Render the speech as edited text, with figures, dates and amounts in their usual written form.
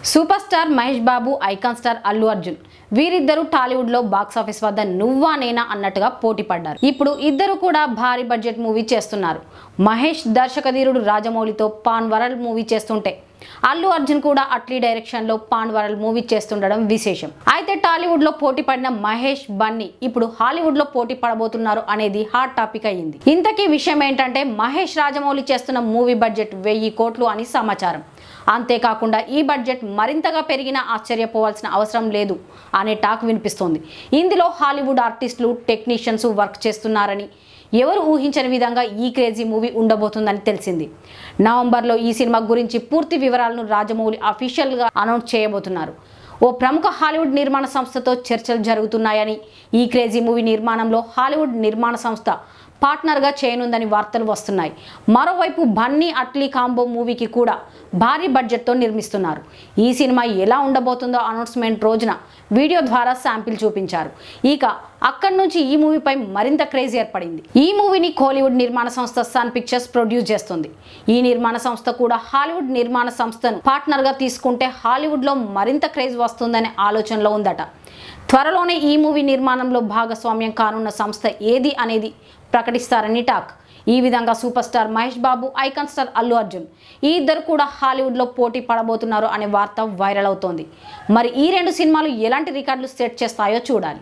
Super star Mahesh Babu, icon star Allu Arjun వీరిద్దరూ టాలీవుడ్ లో box office వద్ద నువ్వా నేనా అన్నట్టుగా పోటీ పడ్డారు. ఇప్పుడు ఇద్దరు కూడా భారీ బడ్జెట్ మూవీ చేస్తున్నారు. మహేష్ దర్శకధీరుడు రాజమౌళితో పాన్ వరల్డ్ మూవీ చేస్తుంటే అల్లు అర్జున్ కూడా అట్లీ డైరెక్షన్ లో పాన్ వరల్డ్ మూవీ చేస్తుండడం విశేషం. అయితే టాలీవుడ్ లో పోటీ పడిన మహేష్, బన్నీ ఇప్పుడు హాలీవుడ్ లో పోటీ పడబోతున్నారు అనేది హాట్ టాపిక్ అయ్యింది. ఇంతకీ విషయం ఏంటంటే మహేష్, రాజమౌళి చేస్తున్న మూవీ బడ్జెట్ 1000 కోట్లు అని సమాచారం. అంతేకాకుండా ఈ బడ్జెట్ మరింతగా పెరిగినా ఆశ్చర్యపోవాల్సిన అవసరం లేదు అనే టాక్ వినిపిస్తోంది. ఇందులో హాలీవుడ్ ఆర్టిస్టులు, టెక్నీషియన్స్ వర్క్ చేస్తున్నారని, ఎవరు ఊహించని విధంగా ఈ క్రేజీ మూవీ ఉండబోతుందని తెలిసింది. నవంబర్లో ఈ సినిమా గురించి పూర్తి వివరాలను రాజమౌళి అఫీషియల్గా అనౌన్స్ చేయబోతున్నారు. ఓ ప్రముఖ హాలీవుడ్ నిర్మాణ సంస్థతో చర్చలు జరుగుతున్నాయని, ఈ క్రేజీ మూవీ నిర్మాణంలో హాలీవుడ్ నిర్మాణ సంస్థ పార్ట్నర్గా చేయనుందని వార్తలు వస్తున్నాయి. మరోవైపు బన్నీ, అట్లీ కాంబో మూవీకి కూడా భారీ బడ్జెట్తో నిర్మిస్తున్నారు. ఈ సినిమా ఎలా ఉండబోతుందో అనౌన్స్మెంట్ రోజున వీడియో ద్వారా శాంపిల్ చూపించారు. ఇక అక్కడి నుంచి ఈ మూవీపై మరింత క్రేజ్ ఏర్పడింది. ఈ మూవీని కోలీవుడ్ నిర్మాణ సంస్థ సన్ పిక్చర్స్ ప్రొడ్యూస్ చేస్తుంది. ఈ నిర్మాణ సంస్థ కూడా హాలీవుడ్ నిర్మాణ సంస్థను పార్ట్నర్గా తీసుకుంటే హాలీవుడ్లో మరింత క్రేజ్ వస్తుందనే ఆలోచనలో ఉందట. త్వరలోనే ఈ మూవీ నిర్మాణంలో భాగస్వామ్యం కానున్న సంస్థ ఏది అనేది ప్రకటిస్తారని టాక్. ఈ విధంగా super star Mahesh Babu, icon star Allu Arjun ఈ ఇద్దరు కూడా హాలీవుడ్లో పోటీ పడబోతున్నారు అనే వార్త వైరల్ అవుతోంది. మరి ఈ రెండు సినిమాలు ఎలాంటి రికార్డులు సెట్ చేస్తాయో చూడాలి.